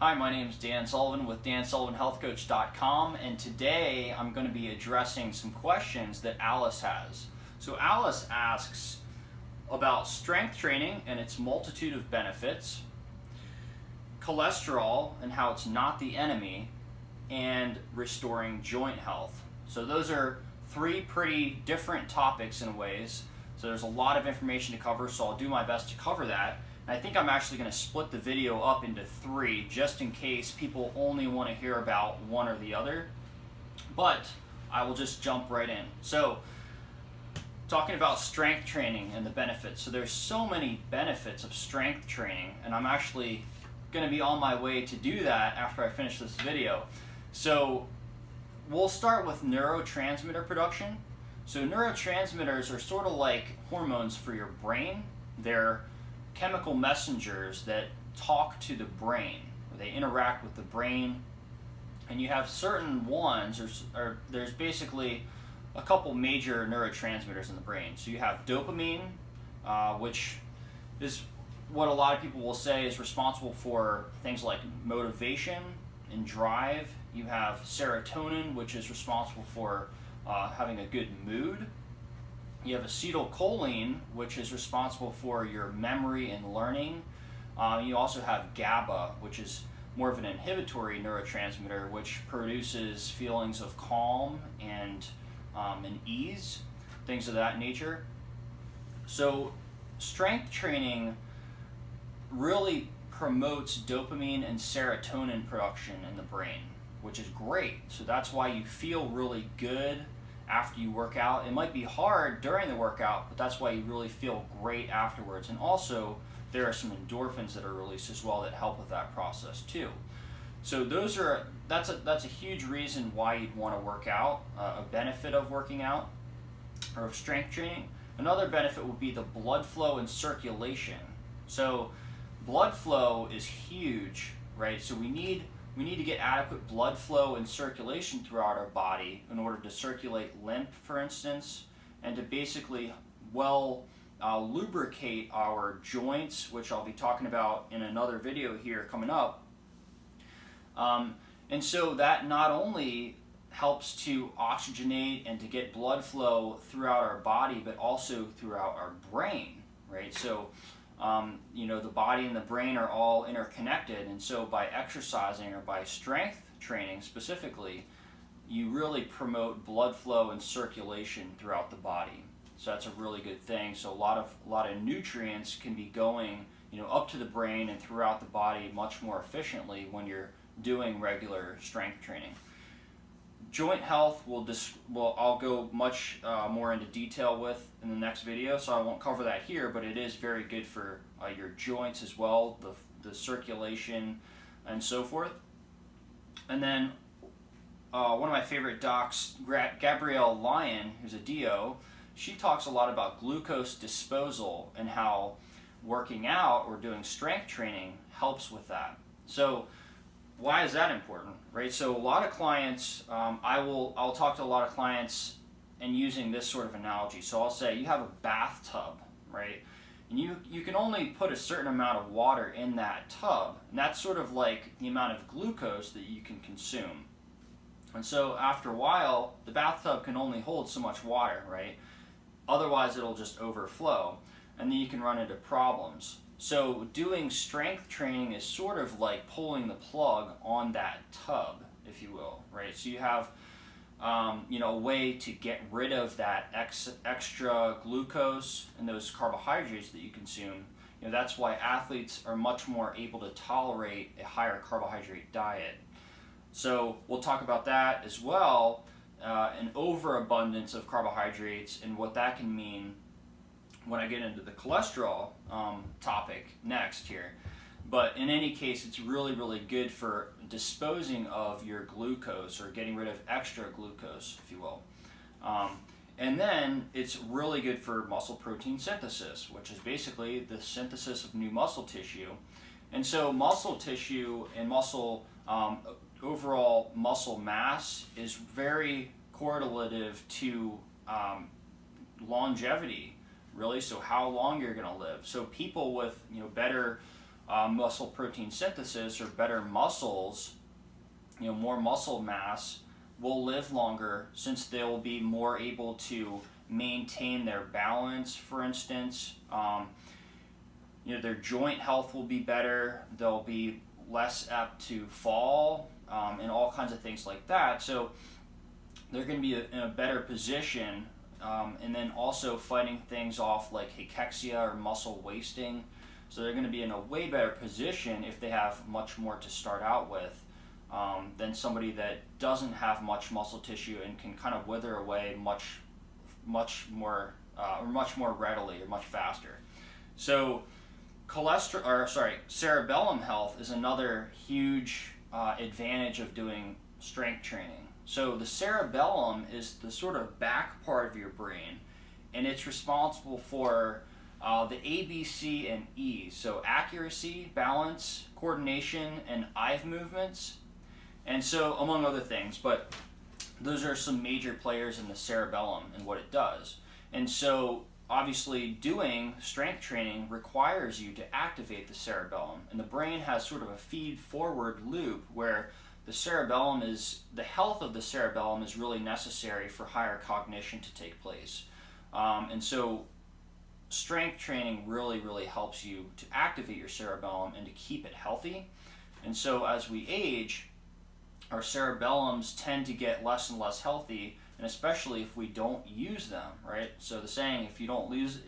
Hi, my name is Dan Sullivan with DanSullivanHealthCoach.com, and today I'm going to be addressing some questions that Alice has. So Alice asks about strength training and its multitude of benefits, cholesterol and how it's not the enemy, and restoring joint health. So those are three pretty different topics in ways. So there's a lot of information to cover, so I'll do my best to cover that. I think I'm actually going to split the video up into three just in case people only want to hear about one or the other. But I will just jump right in. So talking about strength training and the benefits. So there's so many benefits of strength training, and I'm actually going to be on my way to do that after I finish this video. So we'll start with neurotransmitter production. So neurotransmitters are sort of like hormones for your brain. They're chemical messengers that talk to the brain, or they interact with the brain, and you have certain ones, or there's basically a couple major neurotransmitters in the brain. So you have dopamine, which is what a lot of people will say is responsible for things like motivation and drive. You have serotonin, which is responsible for having a good mood. You have acetylcholine, which is responsible for your memory and learning. You also have GABA, which is more of an inhibitory neurotransmitter, which produces feelings of calm and ease, things of that nature. So strength training really promotes dopamine and serotonin production in the brain, which is great. So that's why you feel really good after you work out. It might be hard during the workout, but that's why you really feel great afterwards. And also there are some endorphins that are released as well that help with that process too. So that's a huge reason why you'd want to work out, a benefit of working out or of strength training. Another benefit would be the blood flow and circulation. So blood flow is huge, right? So we need to get adequate blood flow and circulation throughout our body in order to circulate lymph, for instance, and to basically lubricate our joints, which I'll be talking about in another video here coming up. And so that not only helps to oxygenate and to get blood flow throughout our body, but also throughout our brain, right? So the body and the brain are all interconnected, and so by exercising or by strength training specifically, you really promote blood flow and circulation throughout the body. So that's a really good thing. So a lot of nutrients can be going, up to the brain and throughout the body much more efficiently when you're doing regular strength training. Joint health I'll go much more into detail with in the next video, so I won't cover that here, but it is very good for your joints as well, the circulation and so forth. And then one of my favorite docs, Gabrielle Lyon, who's a DO, she talks a lot about glucose disposal and how working out or doing strength training helps with that. So why is that important, right? So a lot of clients, I'll talk to a lot of clients and using this sort of analogy. So I'll say you have a bathtub, right? And you can only put a certain amount of water in that tub, and that's sort of like the amount of glucose that you can consume. And so after a while, the bathtub can only hold so much water, right? Otherwise it'll just overflow, and then you can run into problems. So doing strength training is sort of like pulling the plug on that tub, if you will, right? So you have a way to get rid of that extra glucose and those carbohydrates that you consume. That's why athletes are much more able to tolerate a higher carbohydrate diet. So we'll talk about that as well, an overabundance of carbohydrates and what that can mean when I get into the cholesterol topic next here. But in any case, it's really, really good for disposing of your glucose or getting rid of extra glucose, if you will. And then it's really good for muscle protein synthesis, which is basically the synthesis of new muscle tissue. And so muscle tissue and overall muscle mass is very correlative to longevity, really. So how long you're going to live. So people with better muscle protein synthesis or better muscles, more muscle mass, will live longer since they will be more able to maintain their balance, for instance. Their joint health will be better. They'll be less apt to fall, and all kinds of things like that. So they're going to be in a better position, and then also fighting things off like cachexia or muscle wasting. So they're going to be in a way better position if they have much more to start out with, than somebody that doesn't have much muscle tissue and can kind of wither away much more readily or much faster. So cerebellum health is another huge advantage of doing strength training. So the cerebellum is the sort of back part of your brain, and it's responsible for the A, B, C, and E. So accuracy, balance, coordination, and eye movements. And so, among other things, but those are some major players in the cerebellum and what it does. And so, obviously, doing strength training requires you to activate the cerebellum. And the brain has sort of a feed-forward loop where the health of the cerebellum is really necessary for higher cognition to take place. And so, strength training really, really helps you to activate your cerebellum and to keep it healthy. And so, as we age, our cerebellums tend to get less and less healthy, and especially if we don't use them, right? So the saying, if you don't use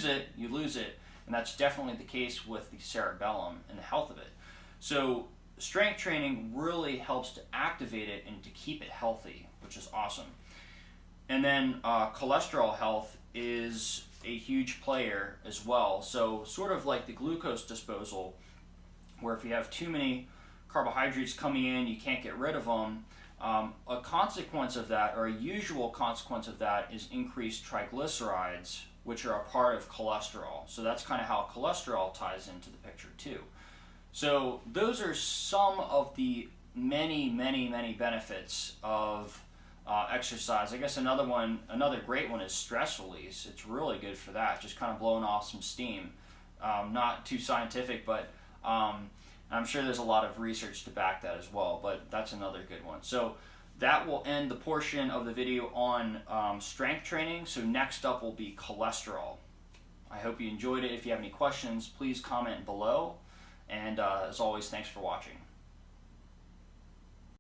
it, you lose it, and that's definitely the case with the cerebellum and the health of it. So strength training really helps to activate it and to keep it healthy, which is awesome. And then cholesterol health is a huge player as well. So sort of like the glucose disposal, where if you have too many carbohydrates coming in, you can't get rid of them. A consequence of that, or a usual consequence of that, is increased triglycerides, which are a part of cholesterol. So that's kind of how cholesterol ties into the picture too. So those are some of the many, many, many benefits of exercise. I guess another great one is stress release. It's really good for that, just kind of blowing off some steam. Not too scientific, but I'm sure there's a lot of research to back that as well, but that's another good one. So that will end the portion of the video on strength training. So next up will be cholesterol. I hope you enjoyed it. If you have any questions, please comment below. And as always, thanks for watching.